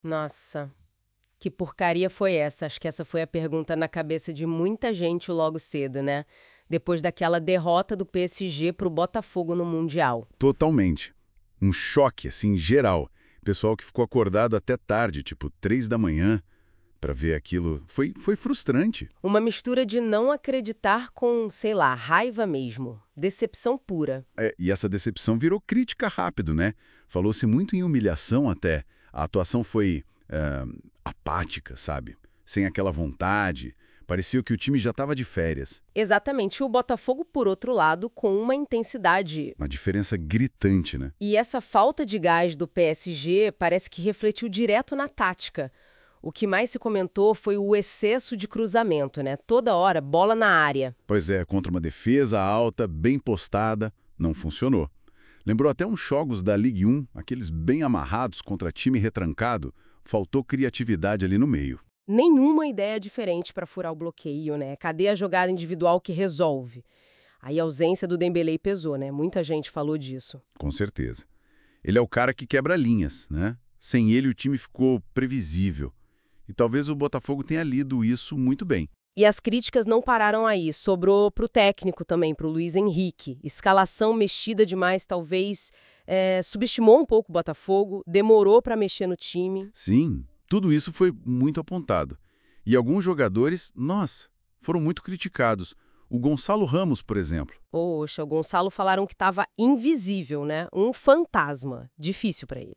Nossa, que porcaria foi essa? Acho que essa foi a pergunta na cabeça de muita gente logo cedo, né? Depois daquela derrota do PSG pro Botafogo no Mundial. Totalmente. Um choque, assim, geral. Pessoal que ficou acordado até tarde, tipo 3 da manhã, pra ver aquilo. Foi frustrante. Uma mistura de não acreditar com, sei lá, raiva mesmo. Decepção pura. E essa decepção virou crítica rápido, né? Falou-se muito em humilhação até. A atuação foi apática, sabe? Sem aquela vontade. Parecia que o time já estava de férias. Exatamente. O Botafogo, por outro lado, com uma intensidade. Uma diferença gritante, né? E essa falta de gás do PSG parece que refletiu direto na tática. O que mais se comentou foi o excesso de cruzamento, né? Toda hora, bola na área. Pois é, contra uma defesa alta, bem postada, não funcionou. Lembrou até uns jogos da Ligue 1, aqueles bem amarrados contra time retrancado. Faltou criatividade ali no meio. Nenhuma ideia diferente para furar o bloqueio, né? Cadê a jogada individual que resolve? Aí a ausência do Dembélé pesou, né? Muita gente falou disso. Com certeza. Ele é o cara que quebra linhas, né? Sem ele o time ficou previsível. E talvez o Botafogo tenha lido isso muito bem. E as críticas não pararam aí, sobrou pro técnico também, pro Luiz Henrique. Escalação mexida demais, talvez subestimou um pouco o Botafogo, demorou para mexer no time. Sim, tudo isso foi muito apontado. E alguns jogadores, nossa, foram muito criticados. O Gonçalo Ramos, por exemplo. Poxa, o Gonçalo falaram que estava invisível, né? Um fantasma. Difícil para ele.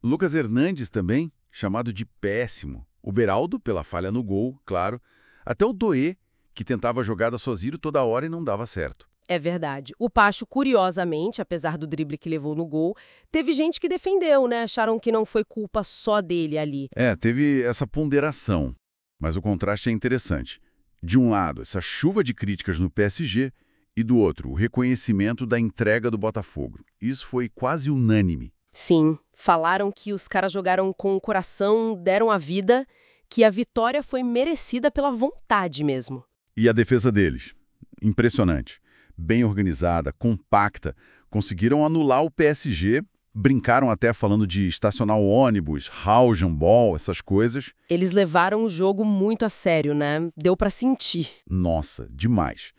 Lucas Hernandes também, chamado de péssimo. O Beraldo, pela falha no gol, claro. Até o Doê, que tentava jogada sozinho toda hora e não dava certo. É verdade. O Pacho, curiosamente, apesar do drible que levou no gol, teve gente que defendeu, né? Acharam que não foi culpa só dele ali. Teve essa ponderação. Mas o contraste é interessante. De um lado, essa chuva de críticas no PSG e do outro, o reconhecimento da entrega do Botafogo. Isso foi quase unânime. Sim, falaram que os caras jogaram com o coração, deram a vida, que a vitória foi merecida pela vontade mesmo. E a defesa deles? Impressionante. Bem organizada, compacta. Conseguiram anular o PSG, brincaram até falando de estacionar o ônibus, handball, essas coisas. Eles levaram o jogo muito a sério, né? Deu pra sentir. Nossa, demais.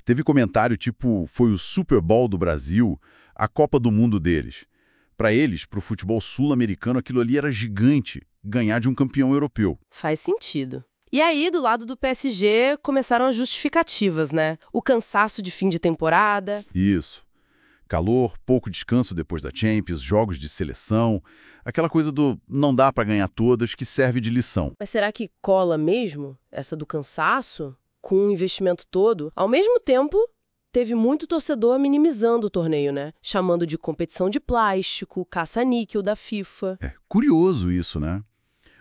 Teve comentário tipo, foi o Super Bowl do Brasil, a Copa do Mundo deles. Para eles, para o futebol sul-americano, aquilo ali era gigante, ganhar de um campeão europeu. Faz sentido. E aí, do lado do PSG, começaram as justificativas, né? O cansaço de fim de temporada. Isso. Calor, pouco descanso depois da Champions, jogos de seleção, aquela coisa do não dá para ganhar todas que serve de lição. Mas será que cola mesmo essa do cansaço? Com o investimento todo? Ao mesmo tempo, teve muito torcedor minimizando o torneio, né? Chamando de competição de plástico, caça-níquel da FIFA. É curioso isso, né?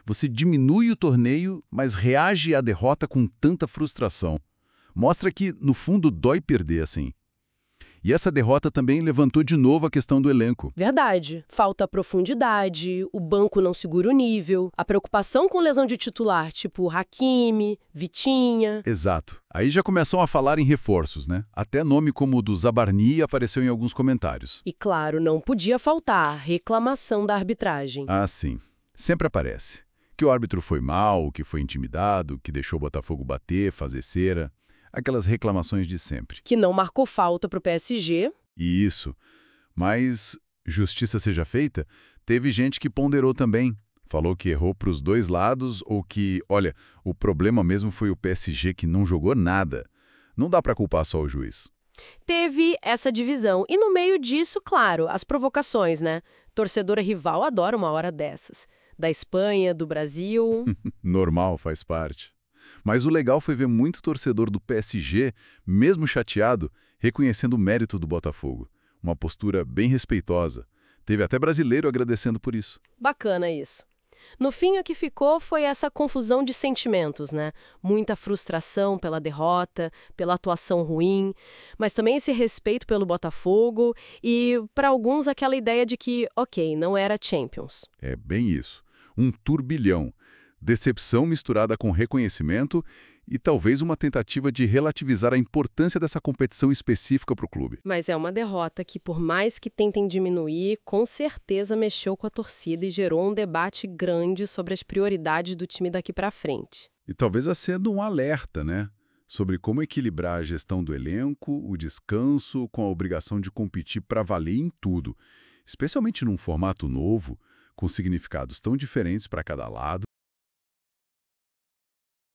Você diminui o torneio, mas reage à derrota com tanta frustração. Mostra que, no fundo, dói perder assim. E essa derrota também levantou de novo a questão do elenco. Verdade. Falta profundidade, o banco não segura o nível, a preocupação com lesão de titular, tipo Hakimi, Vitinha. Exato. Aí já começam a falar em reforços, né? Até nome como o do Zabarni apareceu em alguns comentários. E claro, não podia faltar a reclamação da arbitragem. Ah, sim. Sempre aparece. Que o árbitro foi mal, que foi intimidado, que deixou o Botafogo bater, fazer cera. Aquelas reclamações de sempre. Que não marcou falta pro PSG. Isso. Mas, justiça seja feita, teve gente que ponderou também. Falou que errou para os dois lados ou que, olha, o problema mesmo foi o PSG que não jogou nada. Não dá para culpar só o juiz. Teve essa divisão. E no meio disso, claro, as provocações, né? Torcedora rival adora uma hora dessas. Da Espanha, do Brasil. Normal, faz parte. Mas o legal foi ver muito torcedor do PSG, mesmo chateado, reconhecendo o mérito do Botafogo. Uma postura bem respeitosa. Teve até brasileiro agradecendo por isso. Bacana isso. No fim, o que ficou foi essa confusão de sentimentos, né? Muita frustração pela derrota, pela atuação ruim, mas também esse respeito pelo Botafogo e, para alguns, aquela ideia de que, ok, não era Champions. É bem isso. Um turbilhão. decepção misturada com reconhecimento e talvez uma tentativa de relativizar a importância dessa competição específica para o clube. Mas é uma derrota que, por mais que tentem diminuir, com certeza mexeu com a torcida e gerou um debate grande sobre as prioridades do time daqui para frente. E talvez acenda um alerta, né? Sobre como equilibrar a gestão do elenco, o descanso, com a obrigação de competir para valer em tudo, especialmente num formato novo, com significados tão diferentes para cada lado.